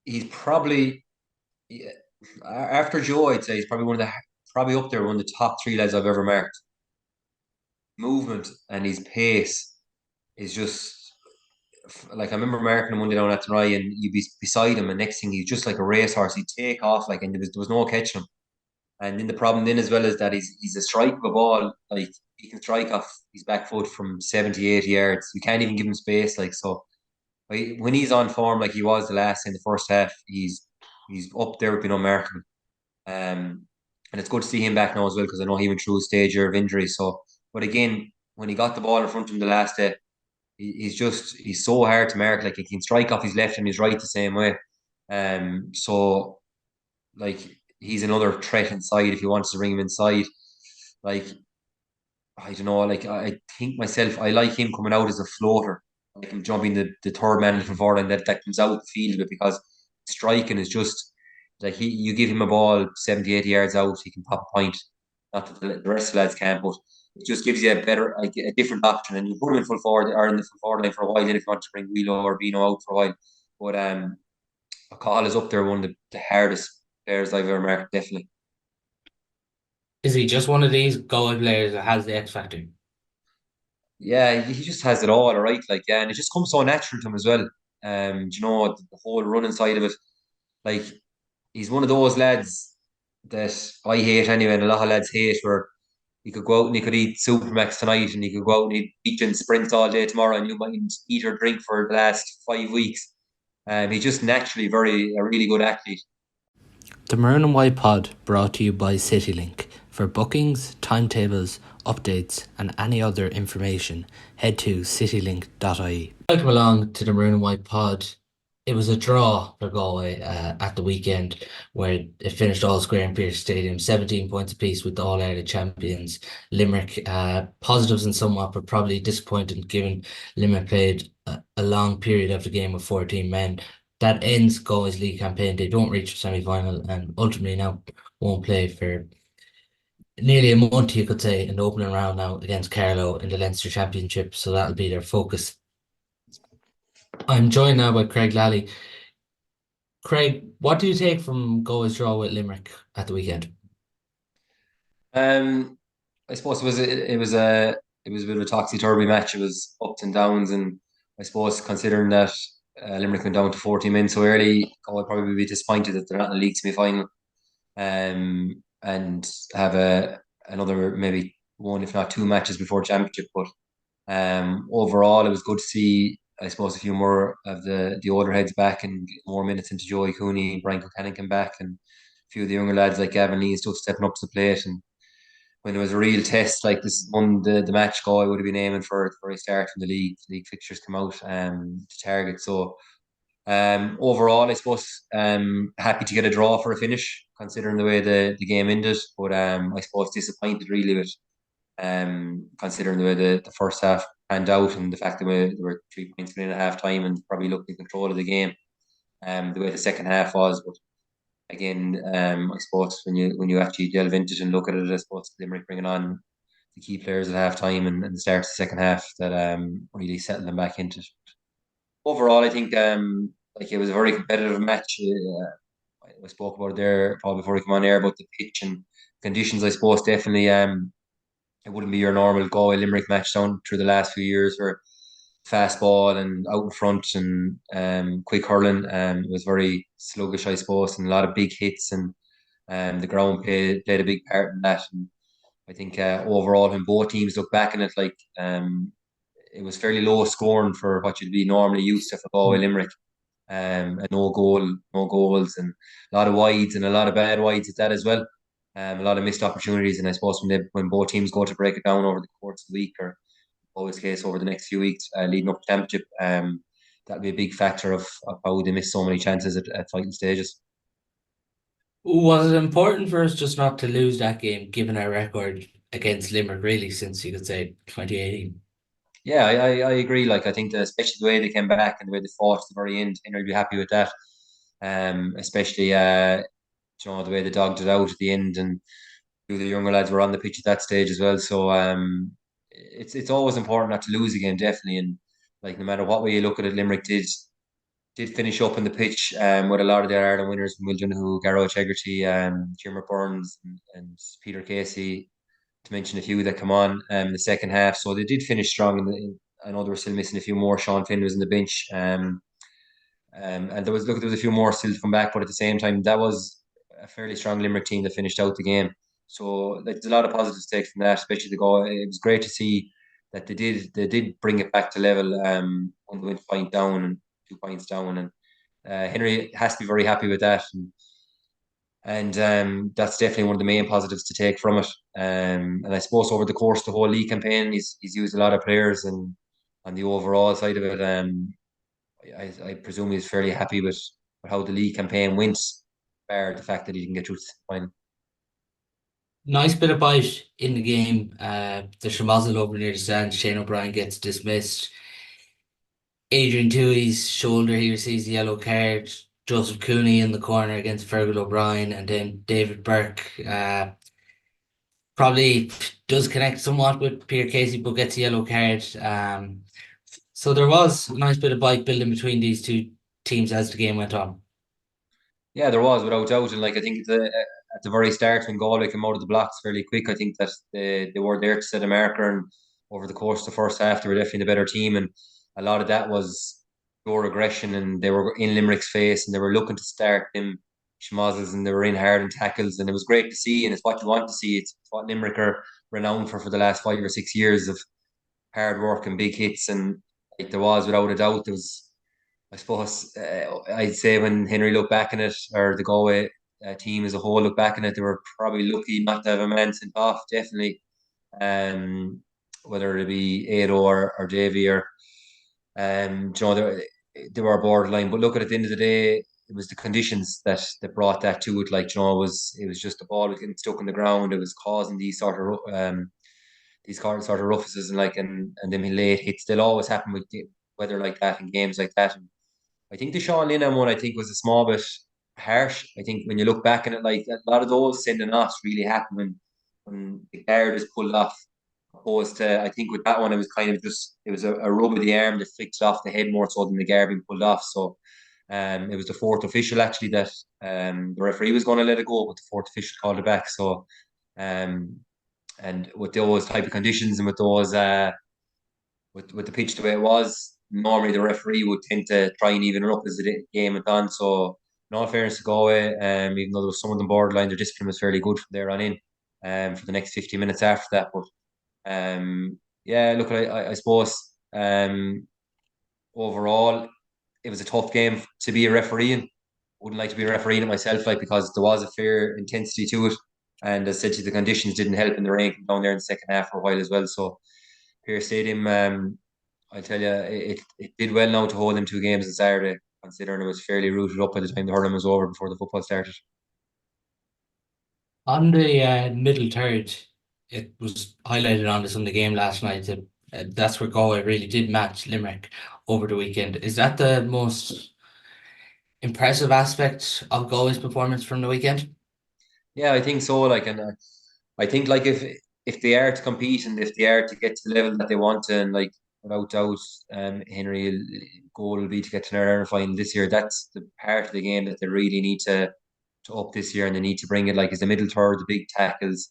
he's probably after Joe, I'd say he's probably probably up there, one of the top three lads I've ever marked. Movement and his pace is just like I remember marking him Monday down at Rye, and you'd be beside him, and next thing he's just like a racehorse. He'd take off like, and there was no catching him. And then the problem then as well is that he's a strike of a ball. Like he can strike off his back foot from 70, 80 yards. You can't even give him space. Like so, when he's on form like he was the last in the first half, he's up there with being unmarkable. And it's good to see him back now as well because I know he went through a stage here of injury. So, but again, when he got the ball in front of him the last day, he's so hard to mark. Like he can strike off his left and his right the same way. So like he's another threat inside if you wanted to bring him inside. Like I don't know, like I think myself, I like him coming out as a floater, like him jumping the third man from forward and that comes out the field of it because striking is just like you give him a ball 70, 80 yards out, he can pop a point. Not that the rest of the lads can't, but it just gives you a better, like a different option. And you put him in full forward or in the full forward line for a while, then if you want to bring Wheelo or Bino out for a while. But McCall is up there, one of the hardest players I've ever marked, definitely. Is he just one of these goal players that has the X factor? Yeah, he just has it all right. Like, yeah, and it just comes so natural to him as well. The whole running side of it. Like, he's one of those lads that I hate anyway, and a lot of lads hate where he could go out and he could eat Supermax tonight and he could go out and eat and sprints all day tomorrow and you might eat or drink for the last 5 weeks. He's just naturally a really good athlete. The Maroon White Pod brought to you by citylink. For bookings, timetables, updates, and any other information, head to citylink.ie. Welcome along to the Maroon White Pod. It was a draw for Galway at the weekend where it finished all square in Pearse Stadium, 17 points apiece with the All Ireland champions Limerick. Positives and somewhat, but probably disappointing given Limerick played a long period of the game with 14 men. That ends Galway's league campaign. They don't reach the semi-final and ultimately now won't play for nearly a month, you could say, in the opening round now against Carlow in the Leinster Championship. So that'll be their focus. I'm joined now by Craig Lally. Craig, what do you take from Galway's draw with Limerick at the weekend? Um, I suppose it was a bit of a topsy turvy match. It was ups and downs, and I suppose considering that Limerick went down to 40 men so early, I would probably be disappointed that they're not in the league semi final. And have another maybe one if not two matches before championship. But overall, it was good to see. I suppose a few more of the older heads back and get more minutes into Joey Cooney, Brian Kilkenny came back, and a few of the younger lads like Gavin Lee and stuff stepping up to the plate. And when there was a real test like this one, the match guy would have been aiming for a start in the league. League fixtures come out to target. So overall, I suppose happy to get a draw for a finish, considering the way the game ended. But I suppose disappointed really with considering the way the first half panned out and the fact that there were 3 points in at half time and probably looked in control of the game. The way the second half was, but again, I suppose when you actually delve into it and look at it, I suppose Limerick bringing on the key players at half time and the start of the second half that really settled them back into it. Overall, I think like it was a very competitive match. I spoke about it there probably before we come on air about the pitch and conditions. I suppose definitely it wouldn't be your normal Galway Limerick match down through the last few years where fast ball and out in front and quick hurling. It was very sluggish, I suppose, and a lot of big hits and the ground played a big part in that. And I think overall, when both teams look back in it, like it was fairly low scoring for what you'd be normally used to for Galway Limerick. And no goals, and a lot of wides and a lot of bad wides at that as well. A lot of missed opportunities, and I suppose when both teams go to break it down over the course of the week, or always case over the next few weeks leading up to championship, that'll be a big factor of how they miss so many chances at fighting stages. Was it important for us just not to lose that game, given our record against Limerick, really, since you could say 2018? Yeah, I agree. Like I think that especially the way they came back and the way they fought at the very end, and I'd be happy with that. Especially the way they dogged it out at the end, and who the younger lads were on the pitch at that stage as well. So it's always important not to lose again, definitely. And like no matter what way you look at it, Limerick did did finish up on the pitch with a lot of their Ireland winners from Wilton, who Garrow Chegarty, Jim Burns, and Peter Casey, to mention a few that come on in the second half. So they did finish strong. I know they were still missing a few more. Sean Finn was in the bench. And there was a few more still to come back, but at the same time, that was a fairly strong Limerick team that finished out the game. So like, there's a lot of positives to take from that, especially the goal. It was great to see that they did bring it back to level when they went a point down and 2 points down, and Henry has to be very happy with that, and that's definitely one of the main positives to take from it. And I suppose over the course of the whole league campaign, he's used a lot of players, and on the overall side of it, I presume he's fairly happy with how the league campaign went, bar the fact that he didn't get through to the final. Nice bit of bite in the game. The schmozzle over near the stand. Shane O'Brien gets dismissed. Adrian Toohey's shoulder, he receives the yellow card. Joseph Cooney in the corner against Fergal O'Brien, and then David Burke probably does connect somewhat with Peter Casey, but gets a yellow card. So there was a nice bit of bite building between these two teams as the game went on. Yeah, there was without doubt, and like I think at the very start when Galway came out of the blocks fairly quick, I think that they were there to set a marker, and over the course of the first half, they were definitely the better team, and a lot of that was pure aggression, and they were in Limerick's face, and they were looking to start them schmozzles, and they were in hard and tackles, and it was great to see, and it's what you want to see. It's what Limerick are renowned for the last 5 or 6 years of hard work and big hits, and like there was without a doubt, there was. I suppose I'd say when Henry looked back on it, or the Galway team as a whole looked back on it, they were probably lucky not to have a man sent off. Definitely, um, whether it be Ado or Davy or they were borderline. But look, at the end of the day, it was the conditions that brought that to it. Like it was just the ball was getting stuck in the ground. It was causing these sort of roughes, and and then late hits. They'll always happen with weather like that in games like that. And I think the Sean Linehan one, I think, was a small bit harsh. I think when you look back on it, like a lot of those sending offs really happen when the guard is pulled off. Opposed to, I think with that one, it was kind of just it was a rub of the arm that flicked it off the head more so than the guard being pulled off. So, it was the fourth official actually that the referee was going to let it go, but the fourth official called it back. So, um, and with those type of conditions and with those with the pitch the way it was, normally the referee would tend to try and even it up as the game went on. So, in all fairness to Galway, even though there was some of them borderline, their discipline was fairly good from there on in, for the next 50 minutes after that. But yeah, look, I suppose overall, it was a tough game to be a referee in. Wouldn't like to be a referee in it myself, like because there was a fair intensity to it, and as I said to you, the conditions didn't help in the rain came down there in the second half for a while as well. So, Pearse Stadium, I tell you, it did well now to hold them 2 games on Saturday, considering it was fairly rooted up by the time the hurling was over before the football started. On the middle third, it was highlighted on the Sunday game last night that that's where Galway really did match Limerick over the weekend. Is that the most impressive aspect of Galway's performance from the weekend? Yeah, I think so. Like, and I think like if they are to compete and if they are to get to the level that they want to, and like without doubt, Henry goal will be to get to an Ireland final this year. That's the part of the game that they really need to up this year, and they need to bring it like as the middle third, the big tackles,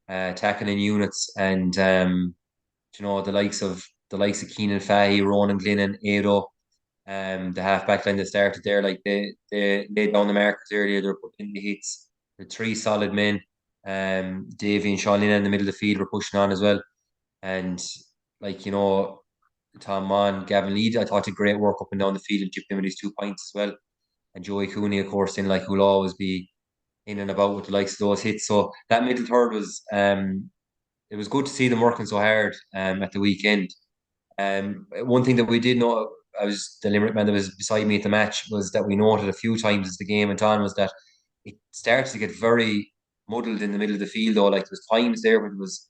tackling units, and the likes of Keenan Fahey, Ronan Glennon, Ado, the half back line that started there, like they laid down the markers earlier. They were putting in the hits. The three solid men, Davy and Sean Linehan in the middle of the field were pushing on as well, and like Tom Mann, Gavin Lead, I thought did great work up and down the field and chipped in with his 2 points as well. And Joey Cooney, of course, in like who'll always be in and about with the likes of those hits. So that middle third was it was good to see them working so hard at the weekend. One thing that we did know, I was the Limerick man that was beside me at the match, was that we noted a few times as the game went on was that it started to get very muddled in the middle of the field. Though, like there was times there where there was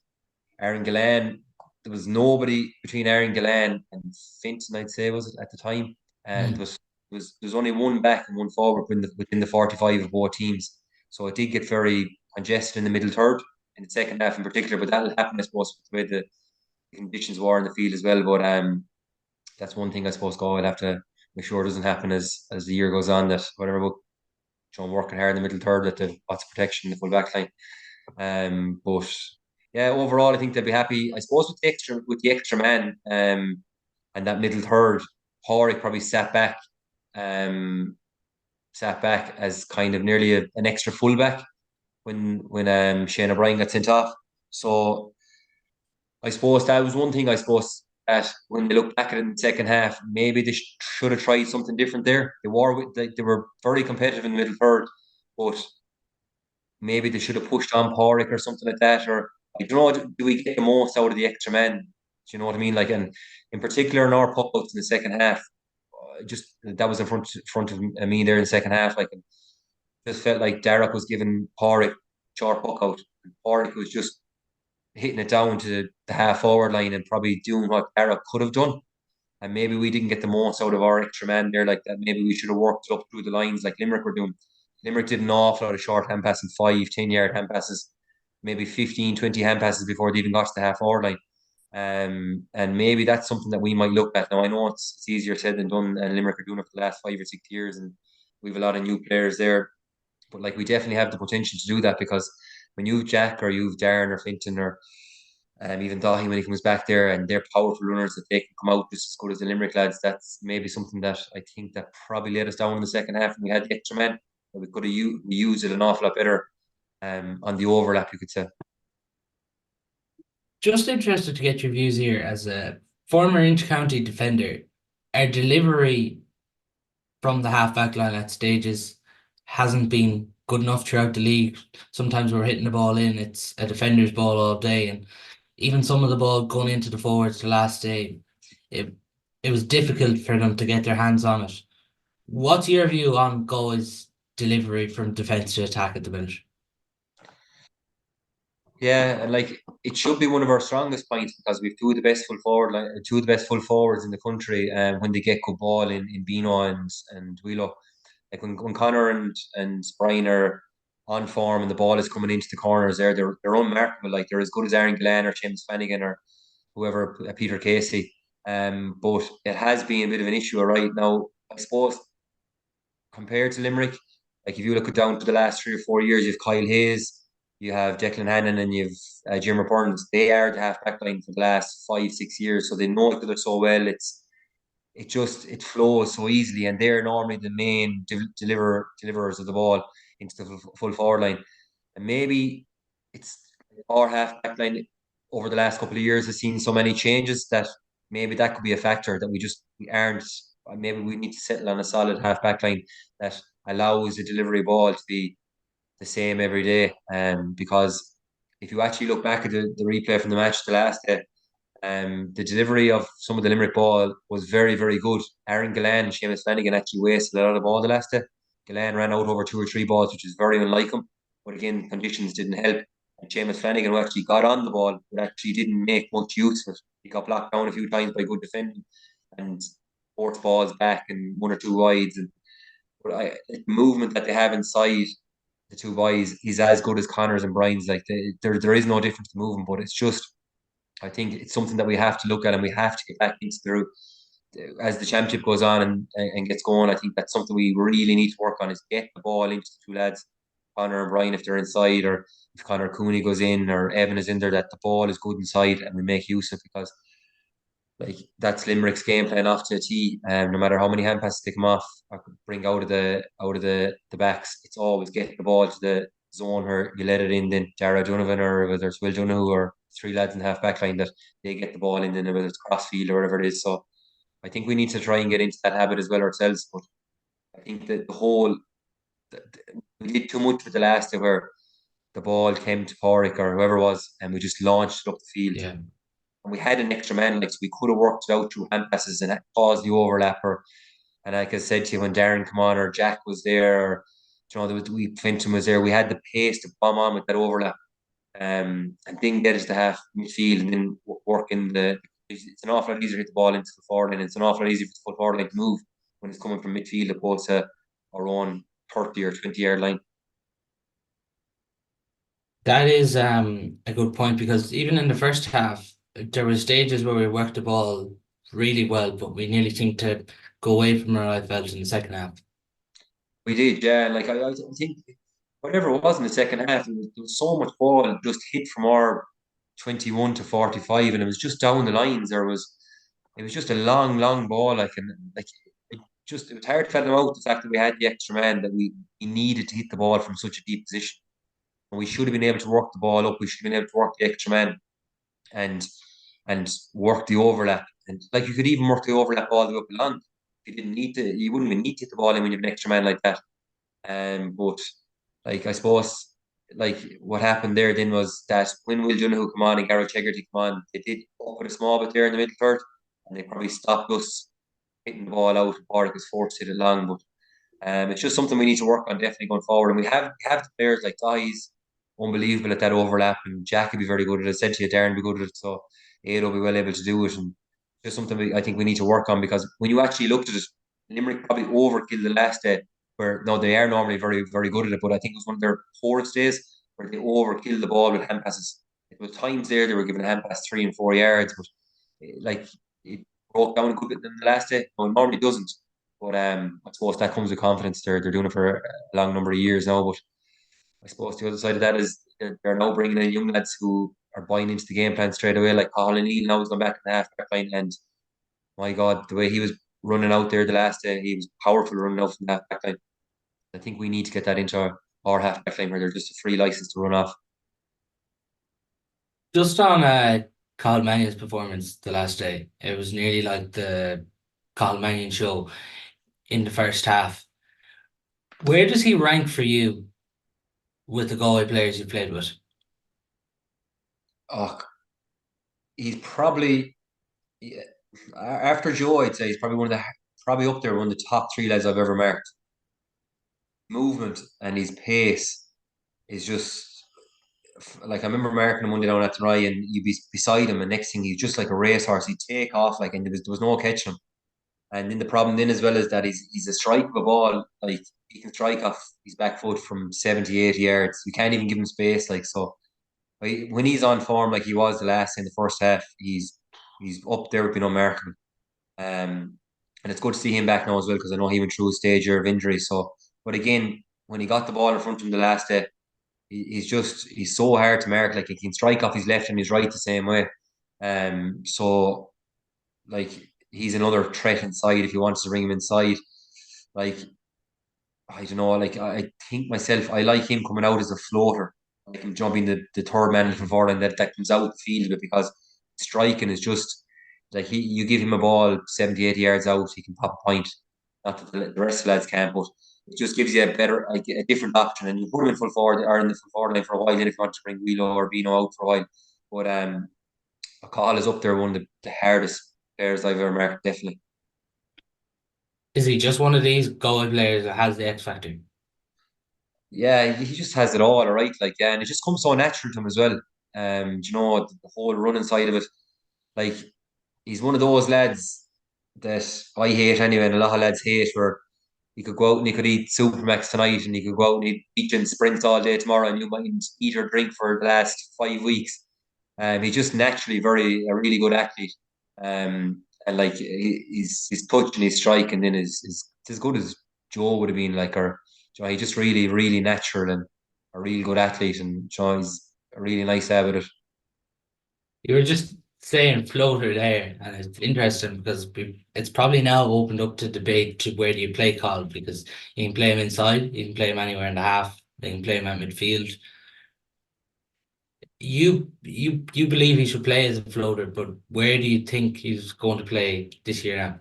Aaron Gillan, there was nobody between Aaron Gillan and Finton, I'd say was it at the time, and Mm. there was only one back and one forward within the 45 of both teams. So it did get very congested in the middle third in the second half in particular. But that'll happen, I suppose, with the way the conditions were in the field as well. But that's one thing I suppose Galway will have to make sure it doesn't happen as the year goes on, that whatever about working hard in the middle third, that they've lots of protection in the full back line. But yeah, overall, I think they'll be happy. I suppose with the extra man, and that middle third, Horrick probably sat back as kind of nearly an extra fullback when Shane O'Brien got sent off. So I suppose that was one thing. I suppose that when they look back at it in the second half, maybe they should have tried something different there. They were very competitive in the middle third, but maybe they should have pushed on Porrick or something like that. Or I don't know, do we get the most out of the extra men? Do you know what I mean? Like, and in particular in our puckouts in the second half, just that was in front of me there in the second half. Like, just felt like Derek was giving Porrick short puck out, and Porrick was just hitting it down to the half forward line and probably doing what Derek could have done. And maybe we didn't get the most out of our extra man there like that. Maybe we should have worked up through the lines like Limerick were doing. Limerick did an awful lot of short hand passes, 5, 10 yard hand passes, maybe 15, 20 hand passes before they even got to the half forward line. And maybe that's something that we might look at. Now, I know it's easier said than done, and Limerick are doing it for the last 5 or 6 years, and we have a lot of new players there. But like, we definitely have the potential to do that, because when you've Jack or you've Darren or Clinton or even Dahi when he comes back there, and they're powerful runners that they can come out just as good as the Limerick lads. That's maybe something that I think that probably let us down in the second half, and we had the extra men. But we could have used it an awful lot better on the overlap, you could say. Just interested to get your views here as a former inter-county defender. Our delivery from the half-back line at stages hasn't been good enough throughout the league. Sometimes we're hitting the ball in, it's a defender's ball all day, and even some of the ball going into the forwards the last day, it it was difficult for them to get their hands on it. What's your view on Galway's delivery from defence to attack at the minute? Yeah, and like, it should be one of our strongest points, because we've two of the best full forwards in the country. When they get good ball in Beano and Wheelo, like when Connor and Brian are on form and the ball is coming into the corners, they're unmarkable. Like, they're as good as Aaron Glenn or James Flanagan or whoever, Peter Casey. But it has been a bit of an issue right now, I suppose, compared to Limerick. Like, if you look down to the last 3 or 4 years, you've Kyle Hayes, you have Declan Hannon, and you've Jimmer Burns. They are the half back line for the last 5, 6 years, so they know each other so well. It flows so easily, and they're normally the main deliverers of the ball into the full forward line. And maybe it's our half back line over the last couple of years has seen so many changes that maybe that could be a factor, that we aren't. Maybe we need to settle on a solid half back line that allows the delivery ball to be the same every day. Because if you actually look back at the replay from the match the last day, the delivery of some of the Limerick ball was very, very good. Aaron Gillan and Seamus Flanagan actually wasted a lot of the ball the last day. Gillan ran out over 2 or 3 balls, which is very unlike him. But again, conditions didn't help. And Seamus Flanagan, who actually got on the ball, but actually didn't make much use of it. He got blocked down a few times by good defending and forced balls back and 1 or 2 wides. And but the movement that they have inside the two boys, he's as good as Connor's and Brian's. Like, there is no difference to movement, but it's just, I think it's something that we have to look at, and we have to get back into as the championship goes on and gets going. I think that's something we really need to work on, is get the ball into the two lads, Connor and Brian, if they're inside, or if Connor Cooney goes in or Evan is in there, that the ball is good inside and we make use of it, because like, that's Limerick's game plan off to a T. No matter how many hand passes they come off or could bring out of the backs, it's always get the ball to the zone where you let it in. Then Dara Donovan, or whether it's Will Donoghue, or three lads in the half back line, that they get the ball in, then whether it's crossfield or whatever it is. So I think we need to try and get into that habit as well ourselves. But I think that we did too much with the last day, where the ball came to Porrick or whoever it was, and we just launched it up the field, Yeah. and we had an extra man, like, so we could have worked it out through hand passes and caused the overlap. And like I said to you, when Darren come on or Jack was there, or Finton was there, we had the pace to bomb on with that overlap, and then get us to half midfield, and then work in the. It's an awful lot easier to hit the ball into the forward line. It's an awful lot easier for the full forward line to move when it's coming from midfield, opposed to our own 30 or 20 yard line. That is a good point, because even in the first half, there were stages where we worked the ball really well, but we nearly seemed to go away from where I felt in the second half. We did, yeah. Like I think whatever it was in the second half, there was so much ball just hit from our 21 to 45, and it was just down the lines. It was just a long, long ball. Like it was hard to fathom out the fact that we had the extra man that we needed to hit the ball from such a deep position, and we should have been able to work the ball up. We should have been able to work the extra man and work the overlap. And like you could even work the overlap all the way up along. You didn't need to. You wouldn't even need to hit the ball in when you have an extra man like that. But like I suppose like what happened there then was that when Will Donoghue come on and Gareth Chegarty come on, they did up with a small bit there in the middle third, and they probably stopped us hitting the ball out. Or was forced to hit it long, but it's just something we need to work on definitely going forward. And we have the players like Guy's unbelievable at that overlap, and Jack will be very good at it. I said to you, Darren will be good at it, so Ado will be well able to do it. And just something I think we need to work on because when you actually looked at it, Limerick probably overkilled the last day. Where no, they are normally very very good at it, but I think it was one of their poorest days where they overkilled the ball with hand passes. It was times there they were giving a hand pass 3 and 4 yards, but like it broke down a good bit in the last day. No, it normally doesn't. But I suppose that comes with confidence. They're doing it for a long number of years now. But I suppose the other side of that is they're now bringing in young lads who are buying into the game plan straight away. Like Colin Neal now has gone back in the half back line, and my God, the way he was running out there the last day, he was powerful running out from the half back line. I think we need to get that into our half back line where they're just a free license to run off. Just on Carl Mannion's performance the last day, it was nearly like the Carl Mannion show in the first half. Where does he rank for you with the Galway players you played with? Oh, he's probably yeah, after Joe, I'd say he's probably one of the probably up there, one of the top three lads I've ever marked. Movement and his pace is just like I remember marking him one day down at the Rye and you'd be beside him, and next thing he's just like a racehorse. He'd take off like, and there was no catching him. And then the problem then as well is that he's a strike of a ball. Like he can strike off his back foot from 70, 80 yards. You can't even give him space. Like so, when he's on form like he was the last in the first half, he's up there with being unmarkable. And it's good to see him back now as well because I know he went through a stage year of injury. So, but again, when he got the ball in front of him the last day, he's so hard to mark. Like he can strike off his left and his right the same way. So like he's another threat inside if you want to bring him inside. Like I don't know, like I think myself, I like him coming out as a floater, like him jumping the third man from forward, and that comes out the field a bit because striking is just like you give him a ball 70, 80 yards out, he can pop a point. Not that the rest of the lads can't, but it just gives you a better, like a different option. And you put him in full forward or in the full forward line for a while, then if you want to bring Wheelo or Bino out for a while. But McCall is up there, one of the hardest players I've ever marked, definitely. Is he just one of these Galway players that has the X factor? Yeah, he just has it all right. Like, yeah, and it just comes so natural to him as well. You know, the whole running side of it. Like, he's one of those lads that I hate anyway, and a lot of lads hate where he could go out and he could eat Supermax tonight, and he could go out and eat beach and sprints all day tomorrow, and you might eat or drink for the last 5 weeks. He's just naturally a really good athlete. And like his touch and his strike, and then is as good as Joe would have been. Like, or he's just really, really natural and a really good athlete, and he's a really nice lad with it. You were just saying floater there, and it's interesting because it's probably now opened up to debate to where do you play Carl because you can play him inside, you can play him anywhere in the half, you can play him at midfield. You believe he should play as a floater, but where do you think he's going to play this year now?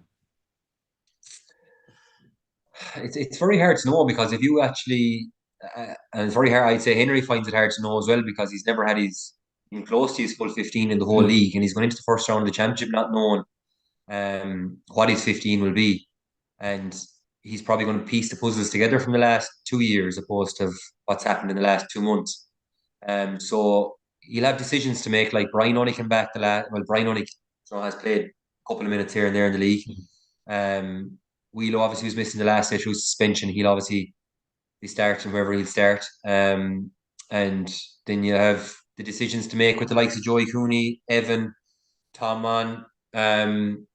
It's very hard to know because if you actually, and it's very hard. I'd say Henry finds it hard to know as well because he's never had his even close to his full 15 in the whole Mm. league, and he's going into the first round of the championship not knowing what his 15 will be, and he's probably going to piece the puzzles together from the last 2 years opposed to what's happened in the last 2 months. So he'll have decisions to make. Like Brian only came back the last. Well, Brian only has played a couple of minutes here and there in the league. Um, Wheelo obviously was missing the last issue suspension. He'll obviously be starting wherever he'll start. And then you have the decisions to make with the likes of Joey Cooney, Evan, Tom Mann,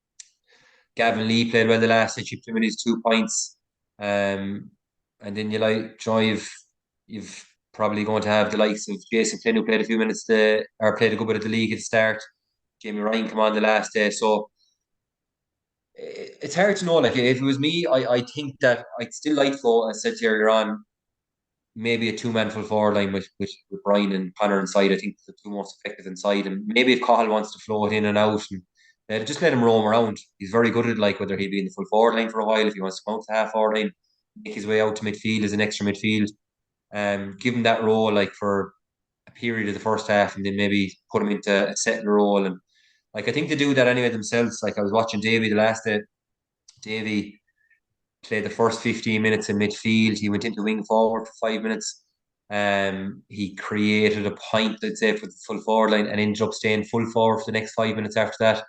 Gavin Lee played well the last day, chipped him in his 2 points. Um, and then you've probably going to have the likes of Jason Flynn, who played a few minutes or played a good bit of the league at the start. Jamie Ryan come on the last day. So it's hard to know. Like if it was me, I think that I'd still like to go, as I said to you earlier on, maybe a two-man full forward line with Brian and Connor inside. I think the two most effective inside. And maybe if Cahill wants to float in and out and just let him roam around. He's very good at like whether he'd be in the full forward line for a while, if he wants to come out to half forward line, make his way out to midfield as an extra midfield. Give him that role like for a period of the first half and then maybe put him into a settled role. And like I think they do that anyway themselves. Like I was watching Davy the last day. Davy played the first 15 minutes in midfield. He went into wing forward for 5 minutes. He created a point, I'd say, for the full forward line and ended up staying full forward for the next 5 minutes after that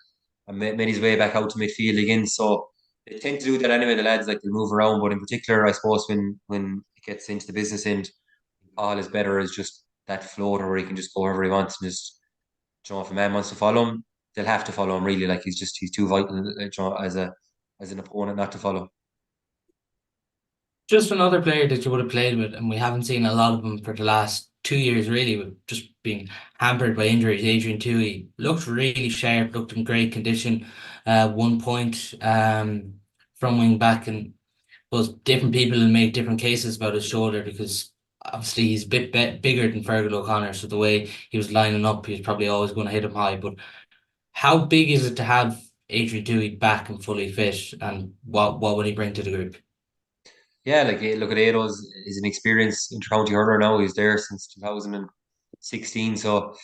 and made his way back out to midfield again. So they tend to do that anyway, the lads, like they move around. But in particular, I suppose when it gets into the business end, all is better as just that floater where he can just go wherever he wants and just, if a man wants to follow him, they'll have to follow him really. Like he's too vital, as an opponent not to follow. Just another player that you would have played with, and we haven't seen a lot of him for the last 2 years, really, with just being hampered by injuries. Adrian Toohey looked really sharp, looked in great condition. 1 point from wing back, and but different people will make different cases about his shoulder because obviously he's a bit bigger than Fergal O'Connor, so the way he was lining up, he was probably always going to hit him high. But how big is it to have Adrian Toohey back and fully fit, and what would he bring to the group? Yeah, like look at Ado's. He's an experienced inter-county hurler now. He's there since 2016, so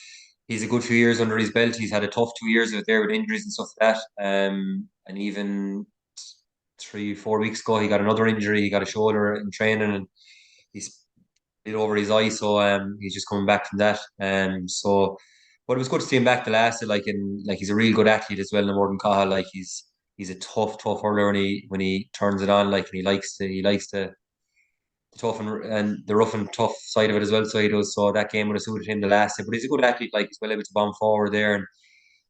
he's a good few years under his belt. He's had a tough 2 years out there with injuries and stuff like that. And even 3, 4 weeks ago, he got another injury. He got a shoulder in training, and he's bit over his eye. So he's just coming back from that. But it was good to see him back the last. Like and like he's a real good athlete as well. No more than Cahill. Like he's a tough hurler when he turns it on. Like and he likes to the tough and the rough and tough side of it as well. So he does. So that game would have suited him the last day. But he's a good athlete. Like he's well able to bomb forward there, and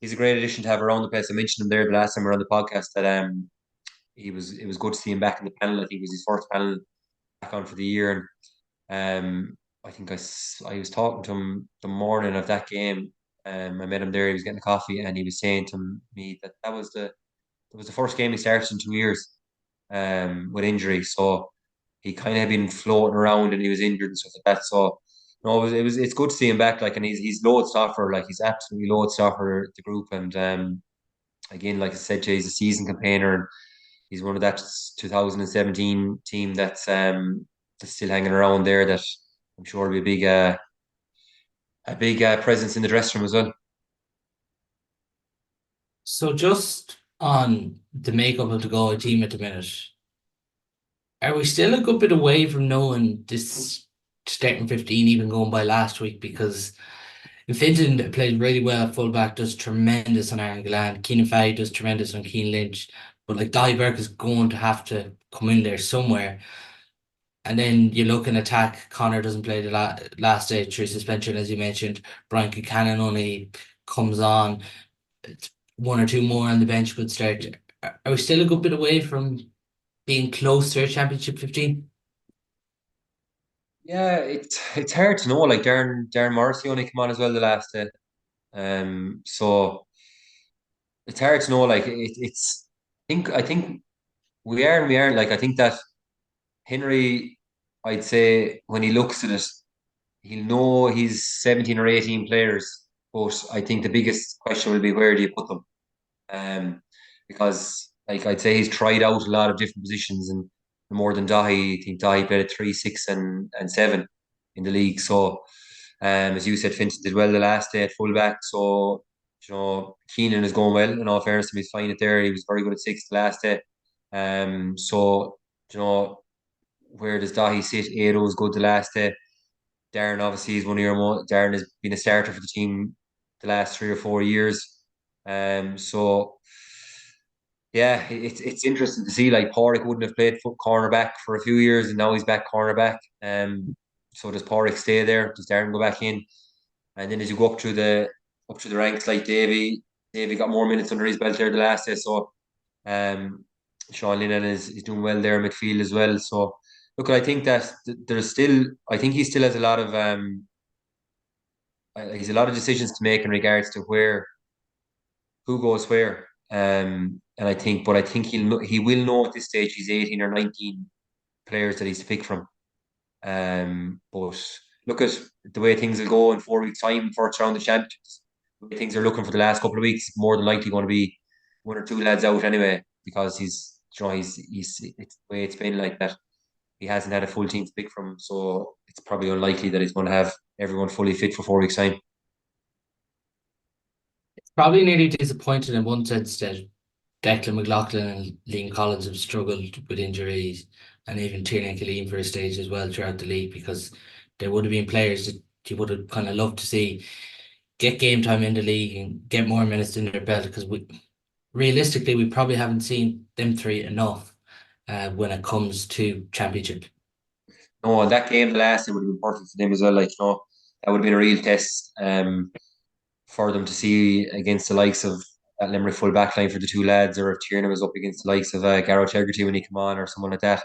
he's a great addition to have around the place. I mentioned him there the last time we were on the podcast that it was good to see him back in the panel. I think it was his first panel back on for the year, and I think I was talking to him the morning of that game. I met him there. He was getting a coffee, and he was saying to me that was the first game he started in 2 years, with injury. So he kind of had been floating around, and he was injured and stuff like that. So no, it's good to see him back. Like, and he's loads to offer. Like, he's absolutely loads to offer the group. And again, like I said, Jay, he's a season campaigner, and he's one of that 2017 team that's still hanging around there. That I'm sure will be a big presence in the dressing room as well. So just on the makeup of the Galway team at the minute, are we still a good bit away from knowing this starting 15 even going by last week? Because Finton played really well at fullback, does tremendous on Aaron Gillan. Keenan Fahey does tremendous on Keane Lynch. But like Dai Burke is going to have to come in there somewhere. And then you look in attack, Connor doesn't play the last day through suspension, as you mentioned. Brian Buchanan only comes on. It's one or two more on the bench could start. Are we still a good bit away from being close to a championship 15? Yeah, it's hard to know. Like Darren Morrissey only came on as well the last day. So it's hard to know. Like it's I think we are and we aren't. Like I think that Henry, I'd say when he looks at it, he'll know he's 17 or 18 players. But I think the biggest question will be where do you put them? Um, because like I'd say he's tried out a lot of different positions and more than Dahi. I think Dahi played at 3, 6, and 7 in the league. So, as you said, Finton did well the last day at fullback. So, Keenan is going well. In all fairness, to him, he's fine it there. He was very good at 6 the last day. So, where does Dahi sit? Ado was good the last day. Darren obviously is one of your Darren has been a starter for the team the last 3 or 4 years. So yeah, it's interesting to see. Like Porrick wouldn't have played foot cornerback for a few years, and now he's back cornerback. So does Porrick stay there? Does Darren go back in? And then as you go up through the ranks, like Davy got more minutes under his belt there the last day. So Um, Sean Lennon is doing well there in midfield as well. So look, I think that there's still, I think he still has a lot of he's a lot of decisions to make in regards to where who goes where. And I think he will know at this stage he's 18 or 19 players that he's to pick from. But look at the way things will go in 4 weeks' time, first round of the championships. The way things are looking for the last couple of weeks, more than likely going to be one or two lads out anyway, because he's it's the way it's been like that. He hasn't had a full team to pick from, so it's probably unlikely that he's going to have everyone fully fit for 4 weeks' time. Probably nearly disappointed in one sense that Declan McLaughlin and Liam Collins have struggled with injuries, and even Tiernan Killeen for a stage as well throughout the league, because there would have been players that you would have kind of loved to see get game time in the league and get more minutes in their belt, because realistically we probably haven't seen them three enough when it comes to championship. No, and that game, the last, it would have been perfect for them as well. Like, that would have been a real test for them to see against the likes of that Limerick full back line for the two lads, or if Tiernan was up against the likes of Garrett Hegarty when he come on, or someone like that. It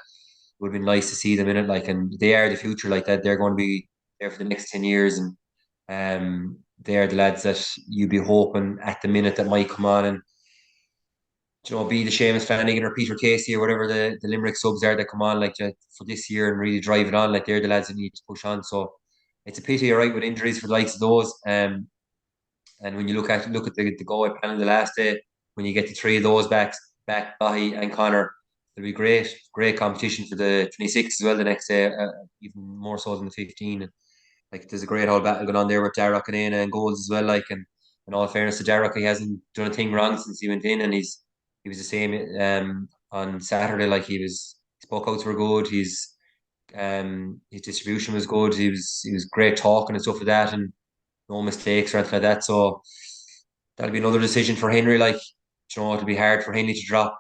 would have been nice to see them in it. Like, and they are the future. Like that, they're going to be there for the next 10 years, and they are the lads that you'd be hoping at the minute that might come on and be the Seamus Flanagan or Peter Casey or whatever the Limerick subs are that come on like for this year and really drive it on. Like they're the lads that need to push on. So it's a pity, all right, with injuries for the likes of those. And when you look at the Galway panel the last day, when you get the three of those back Bahi and Connor, it'll be great competition for the 26 as well the next day, even more so than the 15. Like there's a great old battle going on there with Darragh and Aina and goals as well. Like and in all fairness to Darragh, he hasn't done a thing wrong since he went in, and he was the same on Saturday. Like his puckouts were good. His distribution was good. He was great talking and stuff like that, and no mistakes or anything like that. So that'll be another decision for Henry. Like it'll be hard for Henry to drop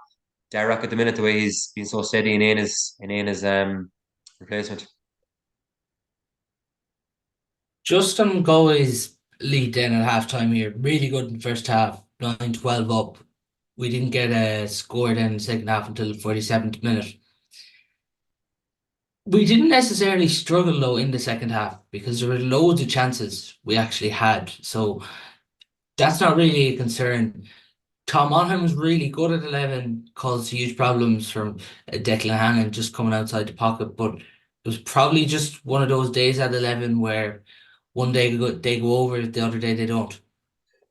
Darragh at the minute the way he's been so steady in Aina's replacement. Just on Galway's lead then at half time here, really good in the first half, 9-12 up. We didn't get a score then in the second half until the 47th minute. We didn't necessarily struggle though in the second half because there were loads of chances we actually had. So that's not really a concern. Tom Monaghan was really good at 11, caused huge problems from Declan Hannon just coming outside the pocket. But it was probably just one of those days at 11 where one day they go over, the other day they don't.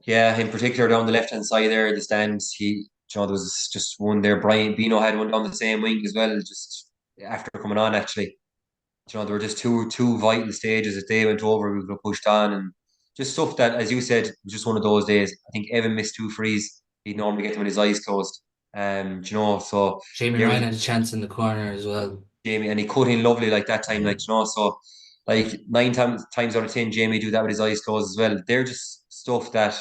Yeah, in particular down the left hand side there, the stands. There was just one there. Brian Bino had one down the same wing as well, just after coming on. Actually, there were just two vital stages. If they went over, we would have pushed on, and just stuff that, as you said, was just one of those days. I think Evan missed two frees. He'd normally get them with his eyes closed. So Jamie there was Ryan had a chance in the corner as well. Jamie, and he cut in lovely like that time, Yeah. so like nine times out of ten, Jamie do that with his eyes closed as well. They're just stuff that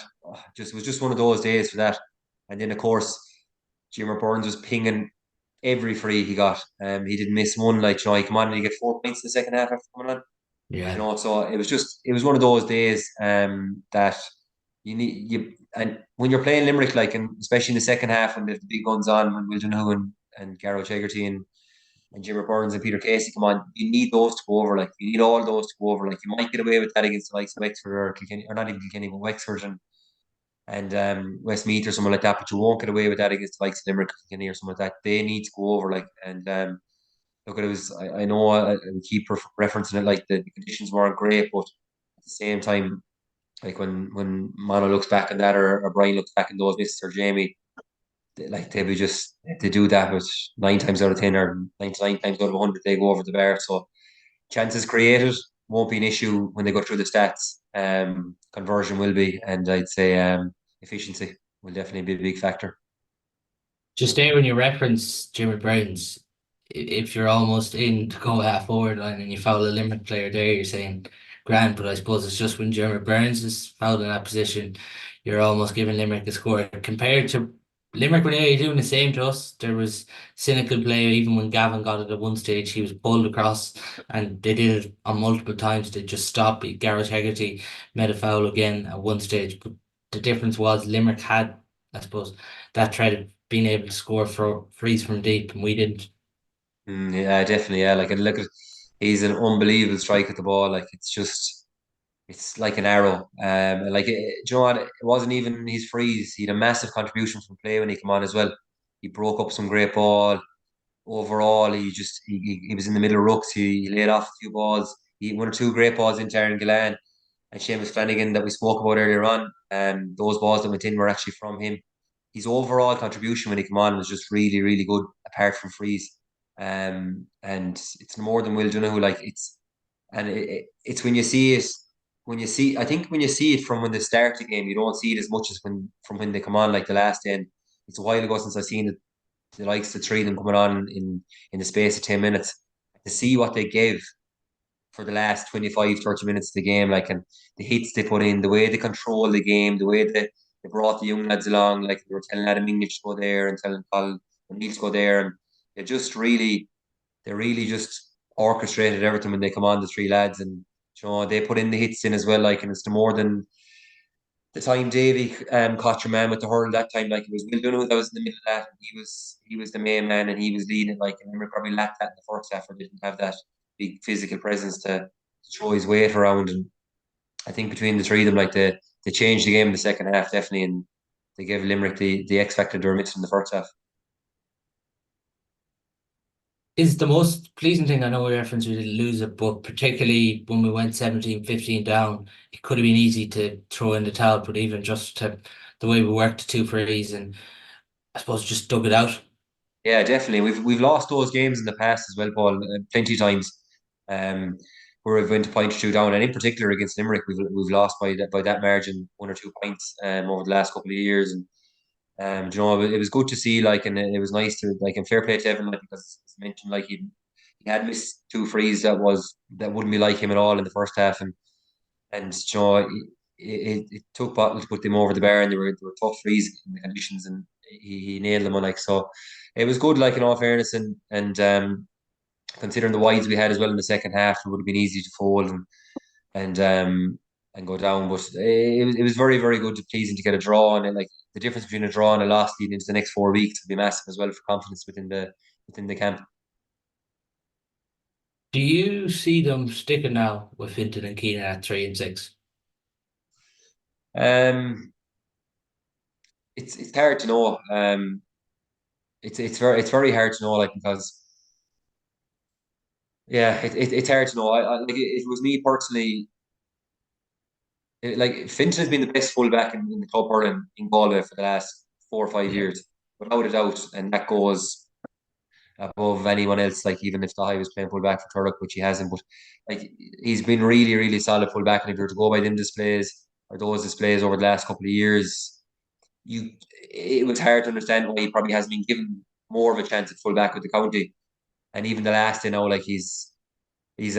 just was just one of those days for that. And then of course, Jimmer Burns was pinging every free he got. He didn't miss one. Like he come on and he get 4 points in the second half after coming on. Yeah. So it was one of those days that and when you're playing Limerick, like, and especially in the second half when the big guns on, when Wilton Hu and Garrow Chegarty and Jimmer Burns and Peter Casey come on, you need those to go over. Like you need all those to go over. Like you might get away with that against the likes of Wexford or Kilkenny, or not even Kilkenny, but Wexford and Westmeath or someone like that. But you won't get away with that against the likes of Limerick, Kilkenny, or something like that. They need to go over. Like and look, it was. I know I keep referencing it like the conditions weren't great, but at the same time, like when Mano looks back on that, or Brian looks back on those misses, or Jamie, like they would just they do that, but 9 times out of 10 or 99 times out of 100 they go over the bar. So chances created won't be an issue when they go through the stats. Conversion will be, and I'd say efficiency will definitely be a big factor. Just there when you reference Jimmy Browns, if you're almost in to go half forward line and you foul a Limerick player there, you're saying grand, but I suppose it's just when Jeremy Burns is fouled in that position, you're almost giving Limerick a score. Compared to Limerick were nearly doing the same to us. There was cynical play even when Gavin got it at one stage, he was pulled across and they did it on multiple times. They just stopped. Garrett Hegarty made a foul again at one stage, but the difference was Limerick had, I suppose, that threat of being able to score for frees from deep, and we didn't. Yeah, definitely. Yeah, like and look at he's an unbelievable strike at the ball. Like it's just it's like an arrow. Like do you know what? It wasn't even his frees. He had a massive contribution from play when he came on as well. He broke up some great ball. Overall, he was in the middle of rucks. He laid off a few balls. He one or two great balls into Aaron Gillan and Seamus Flanagan that we spoke about earlier on. Those balls that went in were actually from him. His overall contribution when he came on was just really, really good, apart from frees. And it's more than Will Donoghue. Like it's when you see it, I think when you see it from when they start the game, you don't see it as much as when they come on like the last day. And it's a while ago since I've seen the likes of the three of them coming on in the space of 10 minutes to see what they gave for the last 25, 30 minutes of the game, like, and the hits they put in, the way they control the game, the way they brought the young lads along, like they were telling Adam English to go there and telling Paul O'Neill to go there, and they just really, they really just orchestrated everything when they come on, the three lads, and you know, they put in the hits in as well, like, and it's the more than the time Davy caught your man with the hurl that time, like it was Will Donoghue that was in the middle of that, and he was the main man, and he was leading, like, and Limerick probably lacked that in the first half, or didn't have that big physical presence to throw his weight around, and I think between the three of them, like they changed the game in the second half definitely, and they gave Limerick the X factor they were missing in the first half. Is the most pleasing thing. I know we referenced we didn't lose it, but particularly when we went 17-15 down, it could have been easy to throw in the towel, but even just to the way we worked the two frees and I suppose just dug it out. Yeah, definitely. We've lost those games in the past as well, Paul, plenty of times. Um, where we've went a point or two down, and in particular against Limerick, we've lost by that margin, 1 or 2 points over the last couple of years. And you know, it was good to see, like, and it was nice to, like, and fair play to Evan, like, because as mentioned, like he had missed two frees that wouldn't be like him at all in the first half, and you know, it took Bottle to put them over the bar, and they were tough frees in the conditions, and he nailed them on, like, so. It was good, like, in all fairness, and considering the wides we had as well in the second half, it would have been easy to fold and go down. But it was very, very good, pleasing to get a draw, and like the difference between a draw and a loss leading into the next 4 weeks would be massive as well for confidence within the camp. Do you see them sticking now with Hinton and Keenan at 3 and 6? Um, it's hard to know. It's very hard to know, like, because yeah, it's hard to know. Like, if it was me personally, like, Finton has been the best fullback in the club hurling in Galway for the last 4 or 5 Yeah. years, without a doubt, and that goes above anyone else. Like, even if Dahi was playing fullback for Turlock, which he hasn't, but like, he's been really, really solid fullback. And if you were to go by them displays or those displays over the last couple of years, you it was hard to understand why he probably hasn't been given more of a chance at fullback with the county. And even the last, like, he's he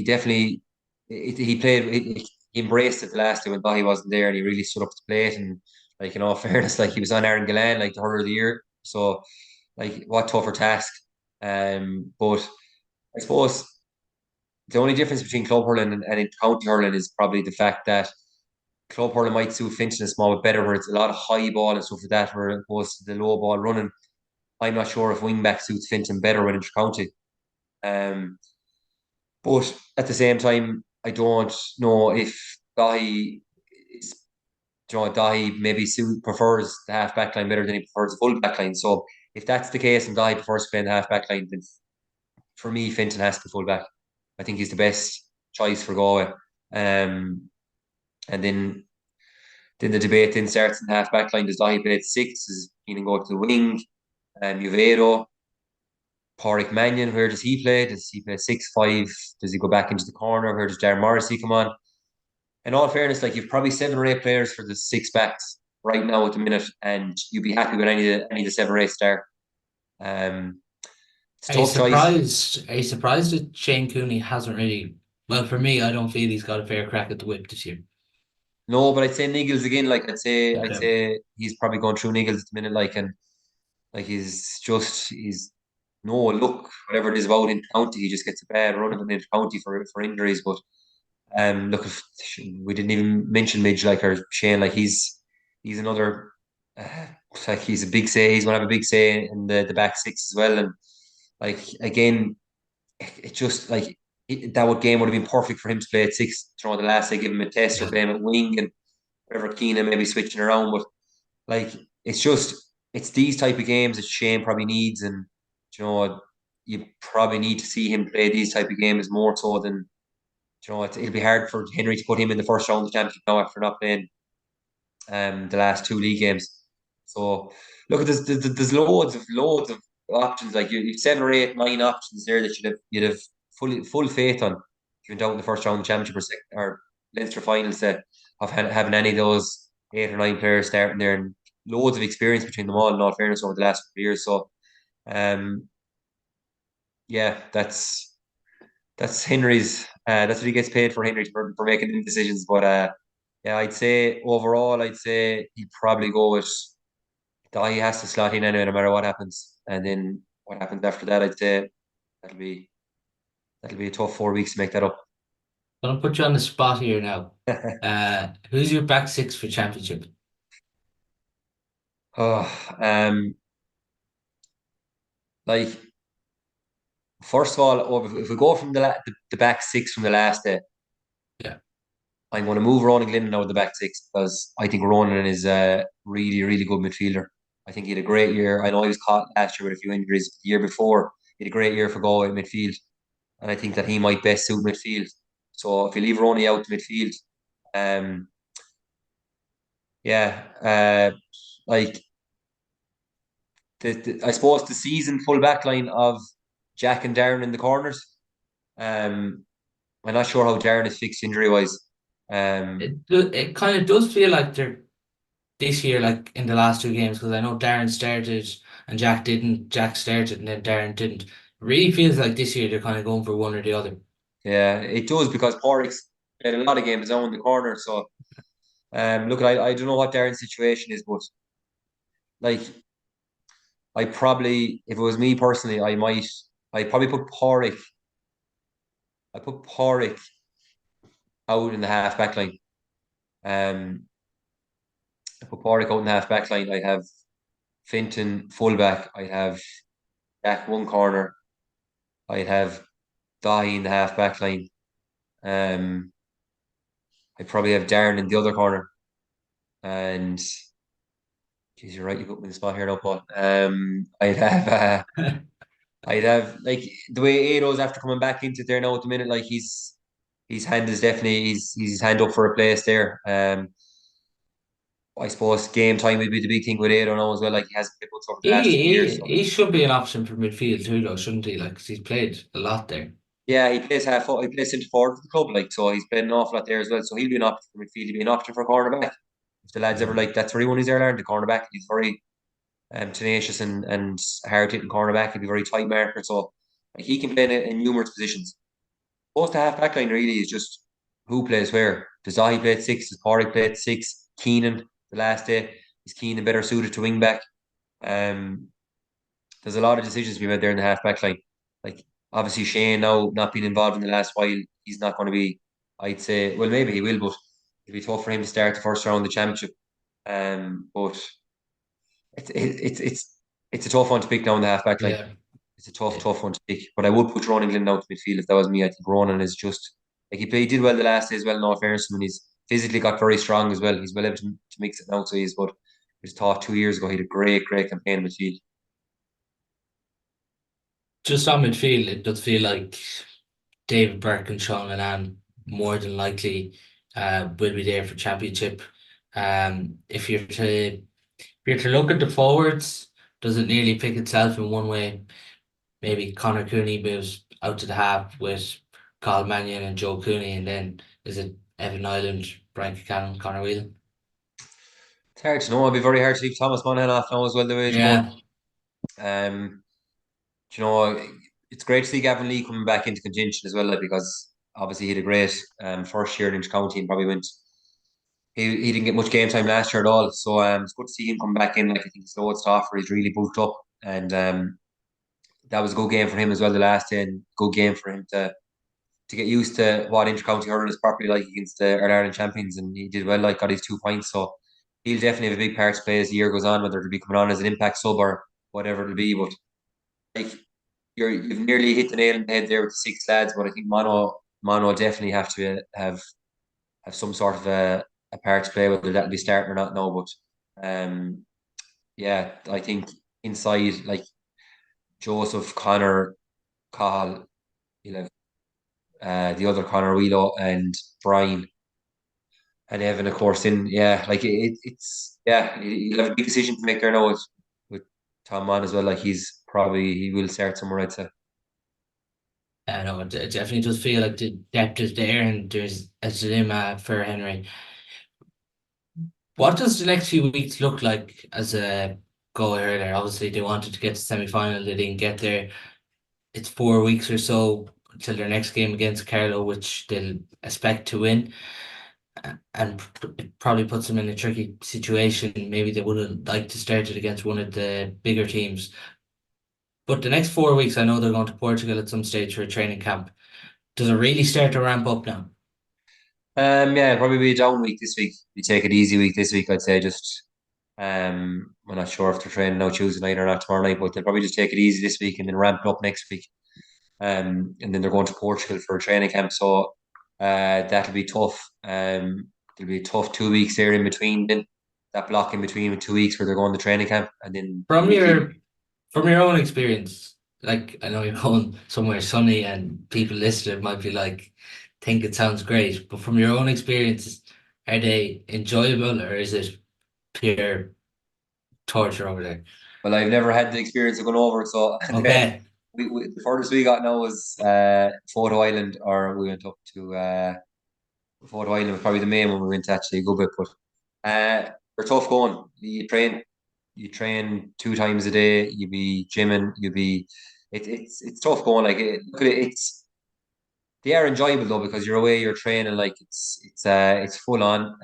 definitely he played he embraced it the last day when Dahi wasn't there, and he really stood up to play it. And, like, in all fairness, like, he was on Aaron Gillan, like, the hurler of the year, so, like, what tougher task. But I suppose the only difference between club hurling and county hurling is probably the fact that club hurling might suit Finch and small bit better, where it's a lot of high ball and stuff like that, where opposed to the low ball running. I'm not sure if wing back suits Finch better when inter county. Um, but at the same time, I don't know if Dahi is, Dahi maybe prefers the half back line better than he prefers the full back line. So if that's the case and Dahi prefers to play in the half back line, then for me, Finton has to be full back. I think he's the best choice for Galway. Um, and then the debate then starts in the half back line. Does Dahi play at six? Does Keenan go to the wing? Uvero, Pádraig Mannion, where does he play? Does he play 6-5? Does he go back into the corner? Where does Darren Morrissey come on? In all fairness, like, you've probably 7 or 8 players for the six backs right now at the minute, and you'd be happy with any of the 7 or 8 start. Um, it's a Are you tough choice. surprised? Are you surprised that Shane Cooney hasn't really? Well, for me, I don't feel he's got a fair crack at the whip this year. No, but I'd say Niggles again. Like, I'd Okay. say he's probably going through Niggles at the minute. Like, and like, he's no look, whatever it is about in county, he just gets a bad run of it in county for injuries. But look, if we didn't even mention Midge, like, or Shane, like, he's another it's like he's a big say. He's gonna have a big say in the back six as well. And like again, it just like game would have been perfect for him to play at six. You know, the last they give him a test or Yeah. play him at wing and whatever Keenan maybe switching around. But like it's these type of games that Shane probably needs, and you know you probably need to see him play these type of games more so than it'll be hard for Henry to put him in the first round of the championship now after not playing the last two league games. So look, there's loads of options. Like you've 7 or 8, 9 options there that you'd have full faith on if you went out in the first round of the championship or Leinster finals of having any of those 8 or 9 players starting there, and loads of experience between them all. In all fairness, over the last couple of years, so um, yeah, that's Henry's. That's what he gets paid for, Henry, for making the decisions. But yeah, I'd say overall, I'd say he'd probably go with he has to slot in anyway, no matter what happens. And then what happens after that, I'd say that'll be that'll be a tough 4 weeks to make that up. I'm gonna put you on the spot here now. Who's your back six for championship? Oh, like first of all, if we go from the back six from the last day, Yeah. I'm going to move Ronan Glennon out of the back six because I think Ronan is a really, really good midfielder. I think he had a great year. I know he was caught last year with a few injuries. The year before, he had a great year for Galway midfield, and I think that he might best suit midfield. So if you leave Ronnie out to midfield, um, yeah, like I suppose the season full back line of Jack and Darren in the corners. Um, I'm not sure how Darren is fixed injury wise. Um, It kind of does feel like they're this year, like in the last two games, because I know Darren started and Jack didn't. Jack started and then Darren didn't. Really feels like this year they're kind of going for one or the other. yeah, it does because Porrick's played a lot of games down in the corner. So look, I don't know what Darren's situation is, but like I probably, if it was me personally, I'd probably put Porrick out in the half back line. Um, I put Porrick out in the half back line. I have Finton fullback. I have Jack one corner. I'd have Dahi in the half back line. Um, I'd probably have Darren in the other corner. And geez, you're right. You put me in the spot here now, Paul. I'd have like the way Ado's after coming back into there now at the minute. Like his hand is definitely he's hand up for a place there. I suppose game time would be the big thing with Ado now as well. Like he hasn't played much over the last 2 years. So He should be an option for midfield too, though, shouldn't he? Like 'cause he's played a lot there. yeah, he plays centre forward for the club, like so he's played an awful lot there as well. So he'll be an option for midfield. He'll be an option for cornerback. If the lads ever Yeah. like that's where he won his Ireland, the cornerback. He's very tenacious and hard hitting cornerback. He'll be very tight marker. So like, he can play in numerous positions. Both the half back line really is just who plays where. Does Zahi play at six? Does Porrick play at six? Keenan the last day is Keenan better suited to wing back? Um, there's a lot of decisions to be made there in the half back line. Like obviously Shane now not being involved in the last while, he's not going to be. I'd say well maybe he will, but it'll be tough for him to start the first round of the championship. But it's a tough one to pick down the half back line. Yeah. It's a Yeah. tough one to pick. But I would put Ronan Glynn out to midfield if that was me. I think Ronan is just like he did well the last day as well. In all fairness, and he's physically got very strong as well. He's well able to mix it now. So he's but his thought 2 years ago he had a great campaign in midfield. Just on midfield, it does feel like David Burke and Sean Lennon more than likely will be there for championship. If you're to look at the forwards, does it nearly pick itself in one way? Maybe Connor Cooney moves out to the half with Carl Mannion and Joe Cooney, and then is it Evan Ireland, Brian Cannon, Connor Whelan? It's hard to know. It'd be very hard to leave Thomas Monaghan off now as well the way it's going. Yeah, Um, you know, it's great to see Gavin Lee coming back into contention as well, like, because obviously he had a great first year in Inter-County and probably went. He didn't get much game time last year at all, so it's good to see him come back in. Like I think he's loads to offer. He's really bulked up, and that was a good game for him as well the last day, and good game for him to get used to what Inter-County hurling is properly like against the Ireland champions, and he did well. Like got his 2 points, so he'll definitely have a big part to play as the year goes on, whether it'll be coming on as an impact sub or whatever it'll be. But like you've nearly hit the nail on the head there with the six lads. But I think Mono will definitely have to have some sort of a part to play, whether that'll be starting or not. No, but yeah, I think inside like Joseph, Connor, Cahill, you'll have the other Connor Wheelo and Brian and Evan, of course. In yeah, like it's yeah, he'll have a big decision to make there now with Tom Mann as well. Like he will start somewhere. I'd say. I know it definitely does feel like the depth is there and there's a dilemma for Henry. What does the next few weeks look like as a go earlier? Obviously, they wanted to get to semi final, they didn't get there. It's 4 weeks or so until their next game against Carlow, which they'll expect to win. And it probably puts them in a tricky situation. Maybe they would have liked to start it against one of the bigger teams. But the next 4 weeks, I know they're going to Portugal at some stage for a training camp. Does it really start to ramp up now? Yeah, it'll probably be a down week this week. We take it easy week this week, I'd say. Just we're not sure if they're training now Tuesday night or not tomorrow night, but they'll probably just take it easy this week and then ramp it up next week. And then they're going to Portugal for a training camp, so that'll be tough. There'll be a tough 2 weeks there in between. Then that block in between with 2 weeks where they're going to training camp, and then From usually. your own experience, like I know you're going somewhere sunny and people listening might be like, think it sounds great, but from your own experience, are they enjoyable or is it pure torture over there? Well, I've never had the experience of going over, so Okay. the furthest we got now was Photo Island, or we went up to Photo Island was probably the main one we went to actually a good bit, but they're tough going. You train 2 times a day. You be gymming. It's tough going. Like look at it, they are enjoyable though because you're away, you're training. Like it's full on.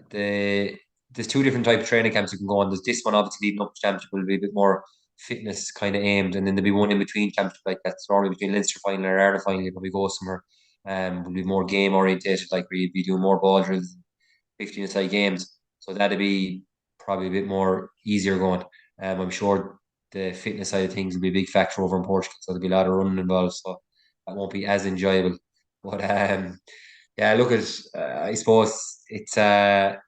The there's two different types of training camps you can go on. There's this one obviously leading up to championship will be a bit more fitness kind of aimed, and then there'll be one in between championship like that's normally between Leinster final or Ireland final. You probably go somewhere will be more game orientated, like where you'd be doing more ball drills, 15 aside games. So that'd be probably a bit more easier going. I'm sure the fitness side of things will be a big factor over in Portugal, so there'll be a lot of running involved. So that won't be as enjoyable. But yeah, look at I suppose it's a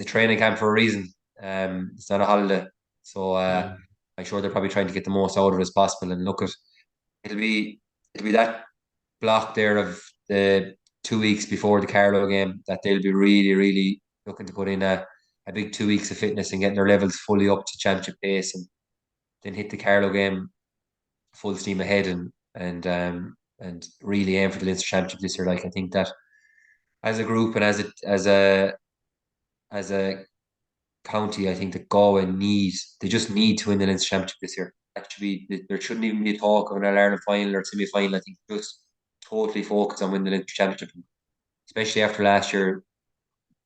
training camp for a reason. It's not a holiday, so Mm. I'm sure they're probably trying to get the most out of it as possible. And look at it'll be it'll be that block there of the 2 weeks before the Carlow game that they'll be really really looking to put in a big 2 weeks of fitness and getting their levels fully up to championship pace, and then hit the Carlow game full steam ahead and really aim for the Leinster championship this year. Like I think that as a group and as a county, I think that Galway they just need to win the Leinster Championship this year. Actually, there shouldn't even be a talk of an All-Ireland final or semi-final. I think just totally focus on winning the Leinster Championship, especially after last year,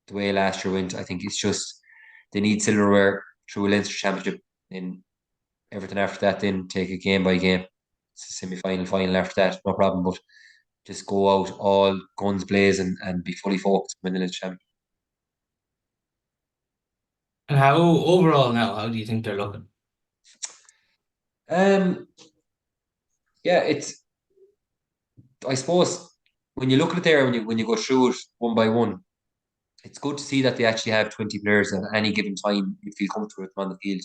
the way last year went. I think it's just they need silverware through a Leinster Championship, and everything after that, then take it game by game. It's a semi-final, final after that, no problem. But just go out all guns blazing and be fully focused on winning the Leinster Championship. And how overall now, how do you think they're looking? Um, yeah, I suppose when you look at it there, when you go through it one by one, it's good to see that they actually have 20 players at any given time. You feel comfortable with them on the field,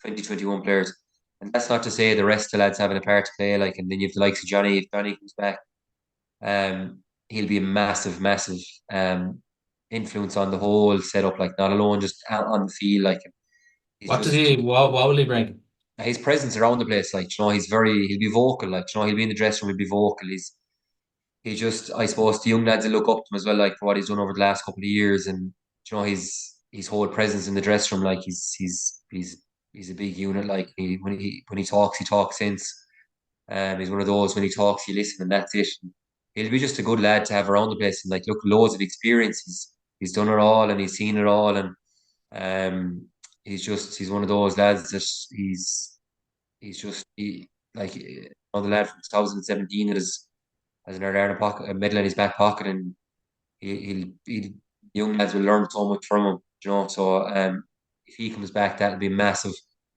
20, 21 players. And that's not to say the rest of the lads having a part to play. Like, and then you have the likes of Johnny. If Johnny comes back, he'll be a massive, massive influence on the whole setup. Like, not alone just out on the field. Like, he's What does just he, what will he bring? his presence around the place. Like, he'll be vocal. Like, he'll be in the dressing room, he'll be vocal. He just, I suppose, the young lads will look up to him as well, like for what he's done over the last couple of years, and his whole presence in the dressing room, like he's a big unit. Like when he talks sense. He's one of those when he talks, you listen, and that's it. And he'll be just a good lad to have around the place, and like look, loads of experience. He's done it all, and he's seen it all, and he's one of those lads that he's just like the lad from 2017 that is has an Ireland pocket, a medal in his back pocket, and he'll young lads will learn so much from him. So if he comes back, that'll be massive.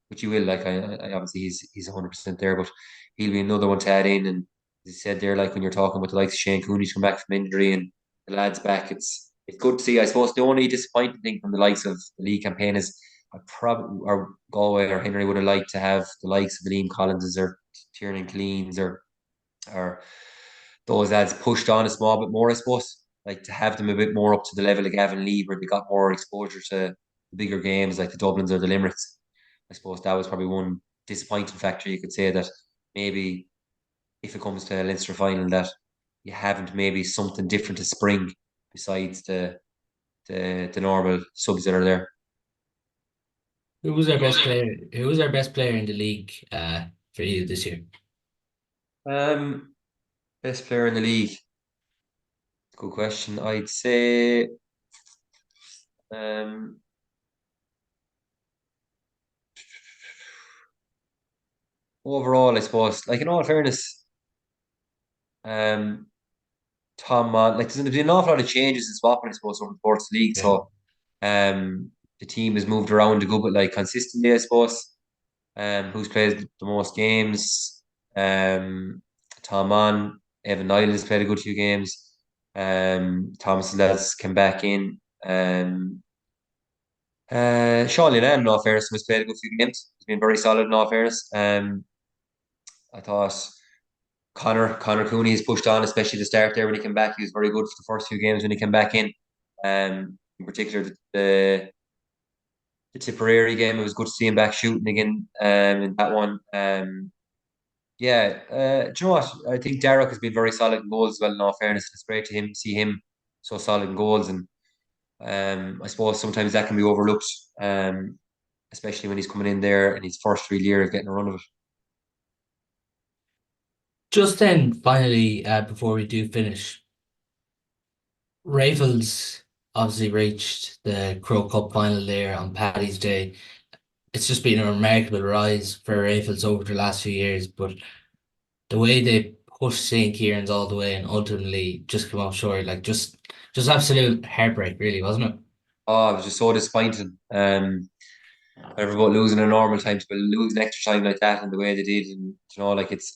Which he will. Like obviously he's 100% there, but he'll be another one to add in. And as you said there, like when you're talking about the likes of Shane Cooney to come back from injury and the lads back, it's good to see. I suppose the only disappointing thing from the likes of the league campaign is I probably or Galway or Henry would have liked to have the likes of Liam Collinses or Tiernan Cleans or those lads pushed on a small bit more, I suppose. Like to have them a bit more up to the level of Gavin Lee, where they got more exposure to the bigger games like the Dublins or the Limericks. I suppose that was probably one disappointing factor you could say that maybe if it comes to a Leinster final that you haven't maybe something different to spring besides the normal subs that are there. Who was our best player? Who was our best player in the league for you this year? Um, Best player in the league. Good question. I'd say um overall, I suppose, like in all fairness, um Tom like there's been an awful lot of changes in swapping, I suppose, over the sports league. Yeah. So the team has moved around a good bit like consistently, I suppose. Who's played the most games? Um Tom Evan Nilan has played a good few games. Thomas Lads came back in. Sean Linan, in all fairness, has played a good few games. He's been very solid in all fairness. I thought Connor Cooney has pushed on, especially the start there when he came back. He was very good for the first few games when he came back in. In particular, the Tipperary game, it was good to see him back shooting again. In that one, yeah. Do you know what? I think Derek has been very solid in goals as well. In all fairness, it's great to see him so solid in goals, and I suppose sometimes that can be overlooked. Especially when he's coming in there in his first real year of getting a run of it. Just then, finally, before we do finish, Ravens obviously reached the Crow Cup final there on Paddy's Day. It's just been a remarkable rise for Ravens over the last few years, but the way they pushed St. Kieran's all the way and ultimately just come up short, like just absolute heartbreak, really, wasn't it? Oh, it was just so disappointing. Whatever about losing a normal times, but losing extra time like that and the way they did, and like it's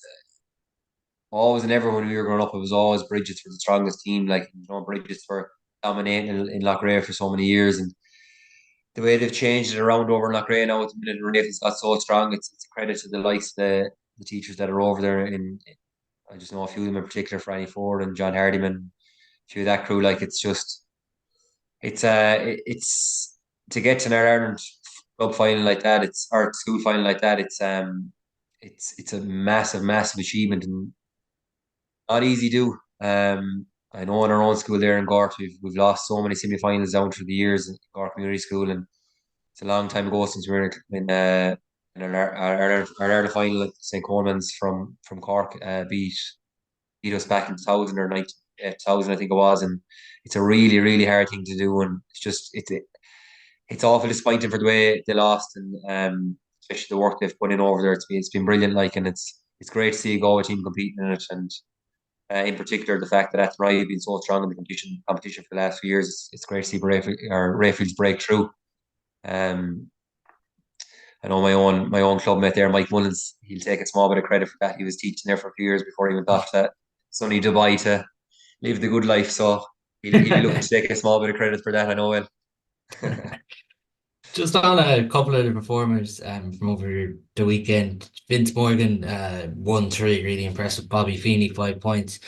always and ever when we were growing up, it was always Bridges were the strongest team. Like Bridges were dominating in Loughrea for so many years, and the way they've changed it around over in Loughrea now with the minute Ravens got so strong, it's a credit to the likes of the teachers that are over there. I just know a few of them in particular, Franny Ford and John Hardiman, a few of that crew. Like it's just it's to get to an Ireland club final like that, it's or school final like that, it's a massive achievement and not easy to do. I know in our own school there in Gort, we've lost so many semi-finals down through the years in Gort Community School, and it's a long time ago since we were in our Ireland final at St Coleman's from Cork beat us back in 2000 or 19, 2000 I think it was, and it's a really hard thing to do, and it's awful disappointing for the way they lost, and especially the work they've put in over there. It's been brilliant, like, and it's great to see a Galway team competing in it, and in particular the fact that Athenry have been so strong in the competition for the last few years. It's great to see Rayfield's break through. Um, I know my own club mate there, Mike Mullins. He'll take a small bit of credit for that. He was teaching there for a few years before he went off to sunny Dubai to live the good life. So he'll be looking to take a small bit of credit for that. I know well. Just on a couple of the performers from over the weekend, Vince Morgan won three, really impressive. Bobby Feeney 5 points.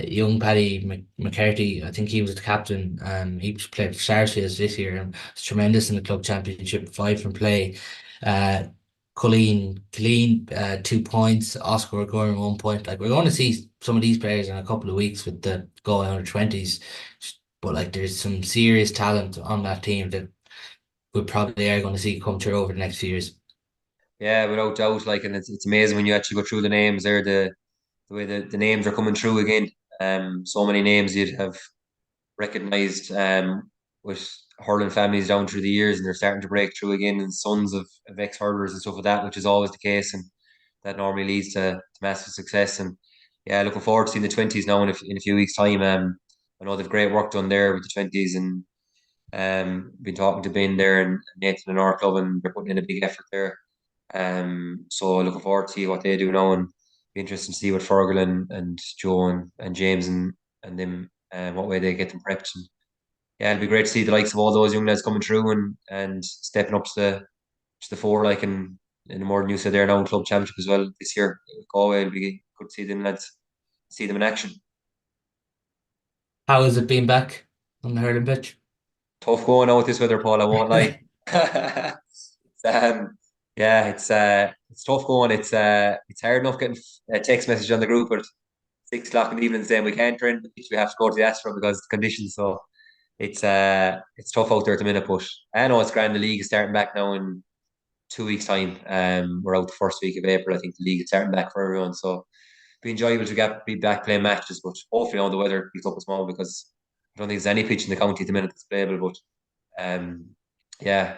Young Paddy McCarthy, I think he was the captain. He played for Sarsfields this year and was tremendous in the club championship, five from play. Uh, Colleen 2 points. Oscar O'Gorman 1 point. Like we're going to see some of these players in a couple of weeks with the Galway under 20s, but like there's some serious talent on that team that we probably are going to see come through over the next few years. Yeah, without doubt. Like, and it's amazing when you actually go through the names there, the way the names are coming through again. So many names you'd have recognised with hurling families down through the years, and they're starting to break through again, and sons of ex hurlers and stuff like that, which is always the case, and that normally leads to massive success. And yeah, looking forward to seeing the 20s now in a few weeks' time. I know they've great work done there with the 20s, and Been talking to Ben there and Nathan and our club, and they're putting in a big effort there. So looking forward to see what they do now, and be interesting to see what Fergal and Joe and James and them, what way they get them prepped. And yeah, it'll be great to see the likes of all those young lads coming through and stepping up to the fore, like in the more than you said there now in club championship as well this year. Galway, it'll be good to see them lads, see them in action. How has it been back on the hurling pitch? Tough going out with this weather, Paul. I won't lie. Yeah, it's tough going. It's hard enough getting a text message on the group at 6 o'clock in the evening saying we can't train the pitch. We have to go to the Astro because of the conditions. So it's tough out there at the minute. But I know it's grand. The league is starting back now in 2 weeks' time. We're out the first week of April. I think the league is starting back for everyone. So it'll be enjoyable to be back playing matches. But hopefully, the weather keeps up a small because I don't think there's any pitch in the county at the minute that's playable. But yeah,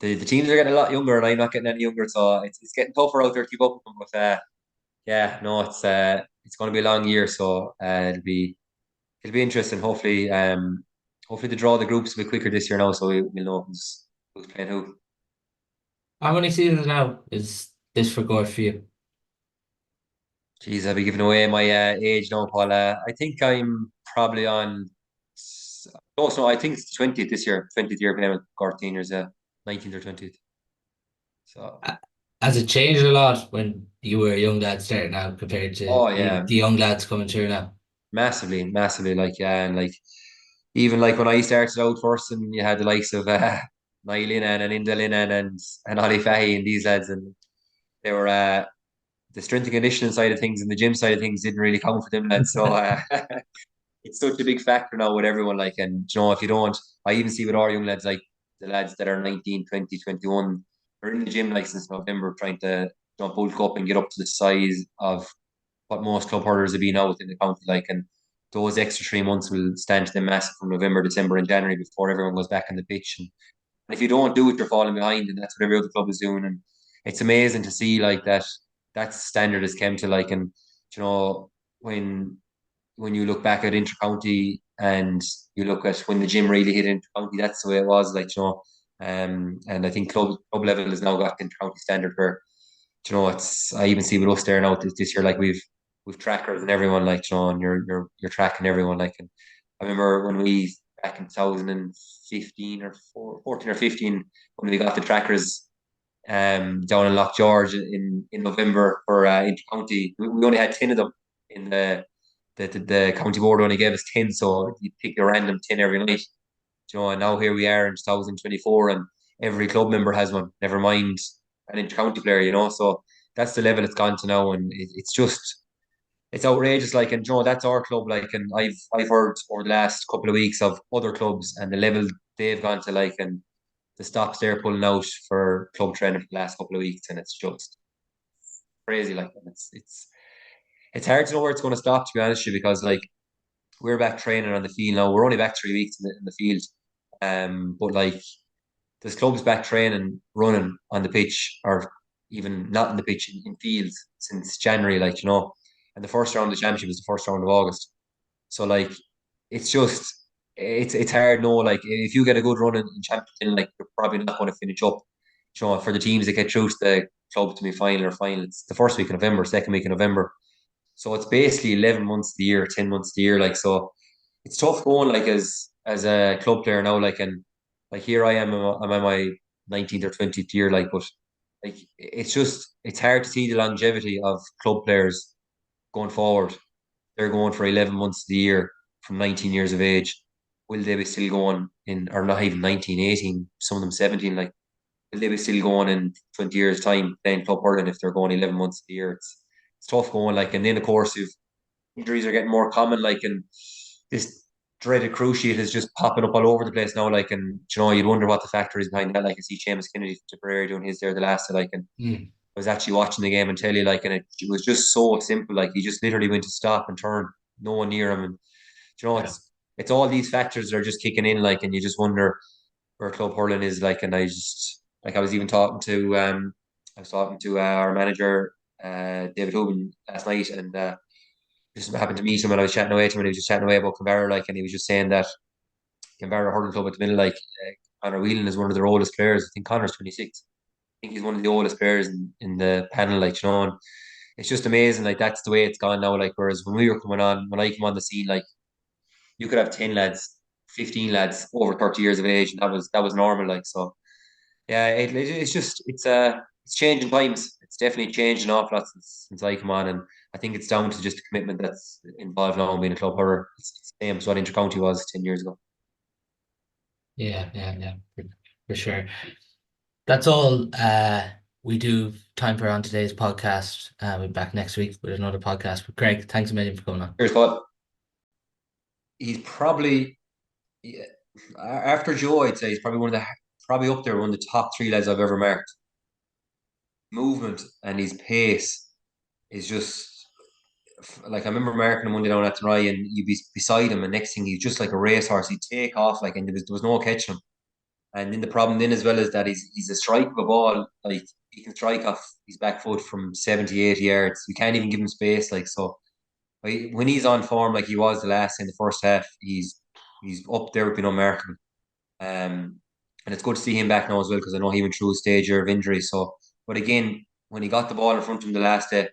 the teams are getting a lot younger, and I'm not getting any younger, so it's getting tougher out there to keep up with them. But yeah, no, it's going to be a long year, so it'll be interesting. Hopefully they draw the groups a bit quicker this year now, so we'll know who's playing who. How many seasons now is this for good for you? Jeez, I'll be giving away my age now, Paul. I think I'm probably on. Oh, no, I think it's 20th this year, 20th year playing with Cork seniors, 19th or 20th. So, Uh, Has it changed a lot when you were a young lad starting out compared to oh yeah, the young lads coming through now? massively, massively. Like yeah, and like even like when I started out first, and you had the likes of Niall Linan and Enda Linan and Ollie Fahy and these lads, and they were the strength and conditioning side of things and the gym side of things didn't really count for them lads. So it's such a big factor now with everyone. Like, and you know, if you don't, I even see with our young lads, like the lads that are 19, 20, 21, are in the gym like since November trying to bulk up and get up to the size of what most club hurlers have been out in the county. Like, and those extra 3 months will stand to them massive from November, December, and January before everyone goes back on the pitch. And if you don't do it, you're falling behind, and that's what every other club is doing. And it's amazing to see like that standard has come to like, and you know when you look back at intercounty and you look at when the gym really hit intercounty, that's the way it was. Like, and I think club level has now got the intercounty standard where, it's I even see with us there now this year, like we've trackers and everyone, like, and you're tracking everyone. Like, and I remember when we back in 2015 or 14 or 15 when we got the trackers down in Loch George in November for intercounty. We only had 10 of them in the county board only gave us 10, so you pick a random 10 every night. And now here we are in 2024, and every club member has one. Never mind an inter-county player. So that's the level it's gone to now, and it's just it's outrageous. Like, and that's our club. Like, and I've heard over the last couple of weeks of other clubs and the level they've gone to, like, and the stops they're pulling out for club training for the last couple of weeks, and it's just crazy. Like, and it's hard to know where it's going to stop, to be honest with you, because like we're back training on the field now. We're only back 3 weeks in the field, but like there's clubs back training, running on the pitch, or even not in the pitch in fields since January. Like, and the first round of the championship is the first round of August. So like, it's just it's hard. No, like if you get a good run in championship, like you're probably not going to finish up. For the teams that get through to the club to be final or final, it's the first week of November, second week of November. So it's basically 11 months of the year, 10 months of the year. Like, so it's tough going like as a club player now. Like, and like here I am, I'm in my 19th or 20th year. Like, but like it's hard to see the longevity of club players going forward. They're going for 11 months of the year from 19 years of age. Will they be still going in, or not even 19, 18, some of them 17? Like, will they be still going in 20 years' time playing club hurling if they're going 11 months of the year? It's tough going. Like, and then of course, you've injuries are getting more common. Like, and this dreaded cruciate is just popping up all over the place now. Like, and you'd wonder what the factor is behind that. Like, I see Seamus Kennedy Tipperary doing his there the last. Like, and Mm. I was actually watching the game and tell you, like, and it was just so simple. Like, he just literally went to stop and turn, no one near him, and Yeah. it's all these factors that are just kicking in. Like, and you just wonder where club hurling is. Like, and I just like I was talking to our manager David Hoban last night, and just happened to meet him, and I was chatting away to him, and he was just chatting away about Kildare, like, and he was just saying that Canberra hurling club at the minute. Like Conor Whelan is one of their oldest players. I think Connor's 26. I think he's one of the oldest players in the panel. Like and it's just amazing. Like that's the way it's gone now. Like whereas when we were coming on, when I came on the scene, like you could have 10 lads, 15 lads over 30 years of age, and that was normal. Like so, yeah. It's just it's changing times. It's definitely changed an awful lot since I come on, and I think it's down to just the commitment that's involved now in being a club hurler. It's the same as what Intercounty was 10 years ago. Yeah, for sure. That's all we do time for on today's podcast. We'll be back next week with another podcast. But Craig, thanks a million for coming on. Here's what he's probably, yeah, after Joe. I'd say he's probably probably up there, one of the top three lads I've ever marked. Movement and his pace is just like I remember marking him one day down at the Rye, and you'd be beside him, and next thing he's just like a racehorse. He'd take off like, and there was no catching him. And then the problem then as well is that he's a strike of a ball. Like he can strike off his back foot from 70, 80 yards. You can't even give him space. Like so, when he's on form like he was the last in the first half, he's up there with being unmarkable. And it's good to see him back now as well because I know he went through a stage year of injury. So, but again, when he got the ball in front of him the last day,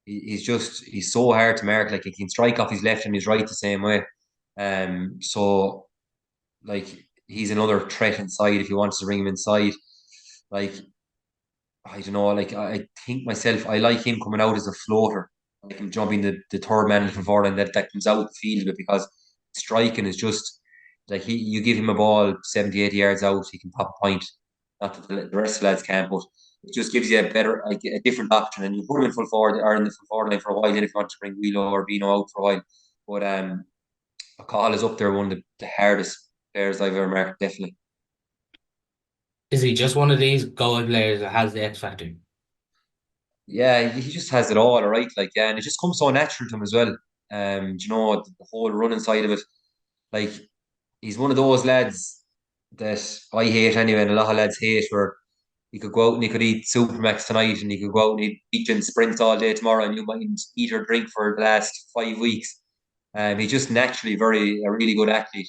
he's so hard to mark. Like he can strike off his left and his right the same way. So like he's another threat inside if you wanted to bring him inside. Like I don't know, like I think myself, I like him coming out as a floater. Like him jumping the third man from forward and that comes out the field of it because striking is just like you give him a ball 70, 80 yards out, he can pop a point. Not that the rest of the lads can't, but it just gives you a better, like a different option. And you put him in full forward or in the full forward line for a while, then if you want to bring Wheelo or Bino out for a while. But McCall is up there, one of the hardest players I've ever marked, definitely. Is he just one of these goal players that has the X factor? Yeah, he just has it all right. Like, yeah, and it just comes so natural to him as well. The whole running side of it. Like, he's one of those lads that I hate anyway, and a lot of lads hate where he could go out and he could eat Supermax tonight and he could go out and eat and sprint all day tomorrow and you might eat or drink for the last 5 weeks. He's just naturally a really good athlete.